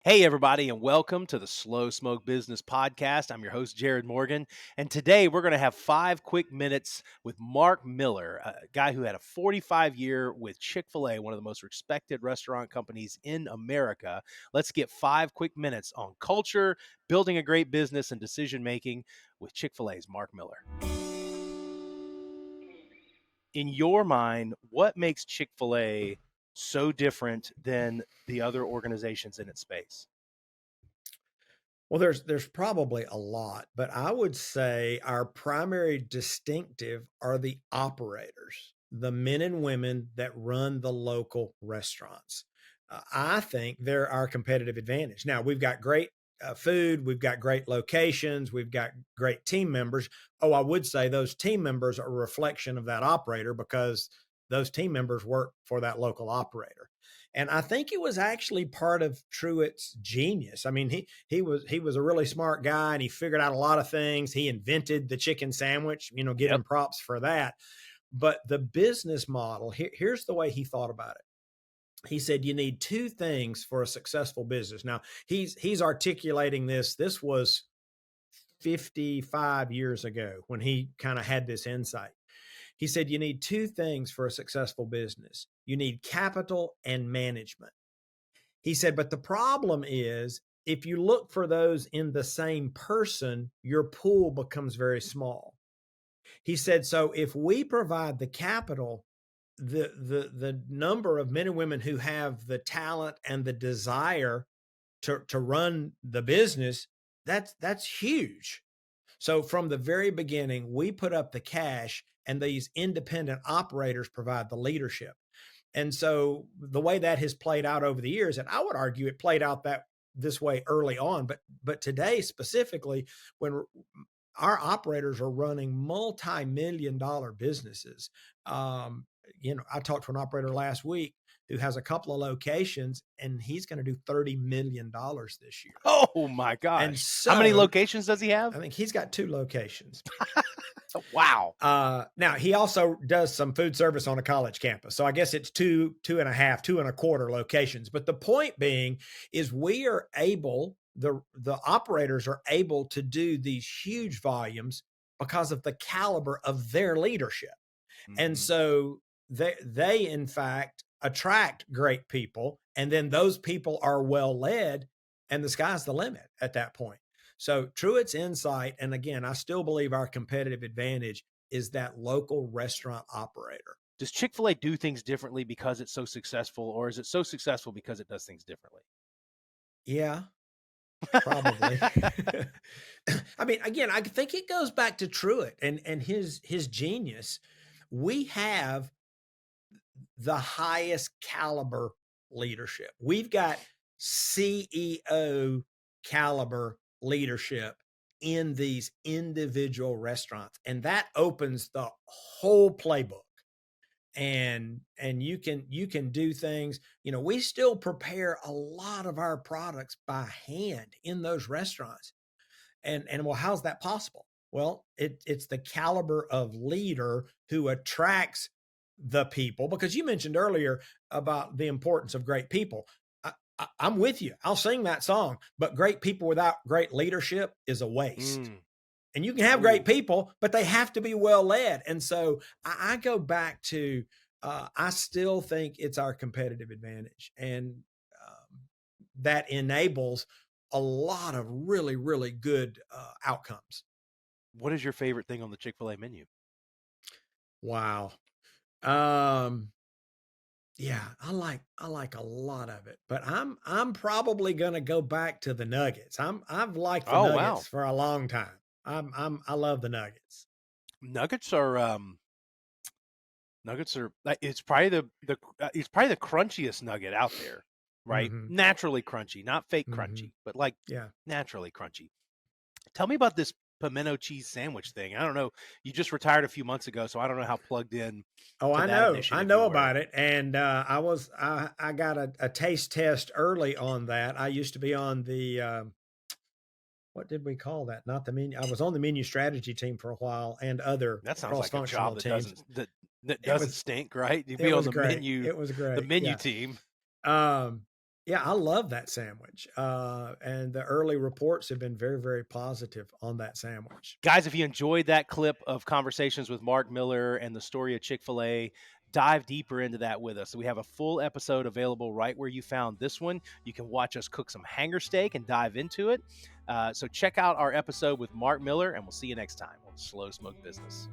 Hey, everybody, and welcome to the Slow Smoke Business Podcast. I'm your host, Jared Morgan. And today we're going to have 5 quick minutes with Mark Miller, a guy who had a 45-year with Chick-fil-A, one of the most respected restaurant companies in America. Let's get 5 quick minutes on culture, building a great business, and decision making with Chick-fil-A's Mark Miller. In your mind, what makes Chick-fil-A so different than the other organizations in its space? Well, there's probably a lot, but I would say our primary distinctive are the operators, the men and women that run the local restaurants. I think they're our competitive advantage. Now, we've got great food, we've got great locations, we've got great team members. Oh, I would say those team members are a reflection of that operator because those team members work for that local operator. And I think it was actually part of Truett's genius. I mean, he was a really smart guy and he figured out a lot of things. He invented the chicken sandwich, give Yep. him props for that. But the business model, here's the way he thought about it. He said you need two things for a successful business. Now, he's articulating this. This was 55 years ago when he kind of had this insight. He said you need two things for a successful business. You need capital and management. He said, but the problem is if you look for those in the same person, your pool becomes very small. He said, so if we provide the capital, the number of men and women who have the talent and the desire to run the business, that's huge. So from the very beginning, we put up the cash and these independent operators provide the leadership. And so the way that has played out over the years, and I would argue it played out that this way early on, but today specifically, when our operators are running multi-million dollar businesses. I talked to an operator last week who has a couple of locations and he's going to do $30 million this year. Oh my And gosh. How many so locations does he have? I think he's got two locations. Wow. Now he also does some food service on a college campus. So I guess it's two and a half, two and a quarter locations. But the point being is we are able, the operators are able to do these huge volumes because of the caliber of their leadership. And Mhm. so they in fact attract great people, and then those people are well led, and the sky's the limit at that point. So Truett's insight, and again, I still believe our competitive advantage is that local restaurant operator. Does Chick-fil-A do things differently because it's so successful, or is it so successful because it does things differently? Yeah, probably. I mean, again, I think it goes back to Truett and his genius. We have the highest caliber leadership. We've got CEO caliber leadership in these individual restaurants, and that opens the whole playbook. And you can do things. We still prepare a lot of our products by hand in those restaurants. And well, how's that possible? Well, it's the caliber of leader who attracts the people, because you mentioned earlier about the importance of great people. I'm with you. I'll sing that song, but great people without great leadership is a waste. Mm. And you can have great Ooh. people, but they have to be well led. And so I go back to, I still think it's our competitive advantage. And that enables a lot of really, really good outcomes. What is your favorite thing on the Chick-fil-A menu? Wow. Um, yeah, I like a lot of it, but I'm probably gonna go back to the nuggets. I've liked the Oh, wow. nuggets for a long time. I love the nuggets. Nuggets are it's probably it's probably the crunchiest nugget out there, right? Hmm. Naturally crunchy, not fake Hmm. crunchy, but like Yeah. naturally crunchy. Tell me about this pimento cheese sandwich thing. I don't know. You just retired a few months ago, so I don't know how plugged in Oh, to I that know. I initiative you know were. about it. And I got a taste test early on that. I used to be on the what did we call that? Not the menu. I was on the menu strategy team for a while and other That sounds like a cross-functional job teams. that It doesn't was stink, right? You'd it be on was great. It was the great. menu Yeah. team. Um, Yeah, I love that sandwich, and the early reports have been very, very positive on that sandwich. Guys, if you enjoyed that clip of conversations with Mark Miller and the story of Chick-fil-A, dive deeper into that with us. We have a full episode available right where you found this one. You can watch us cook some hanger steak and dive into it. So check out our episode with Mark Miller, and we'll see you next time on Slow Smoke Business.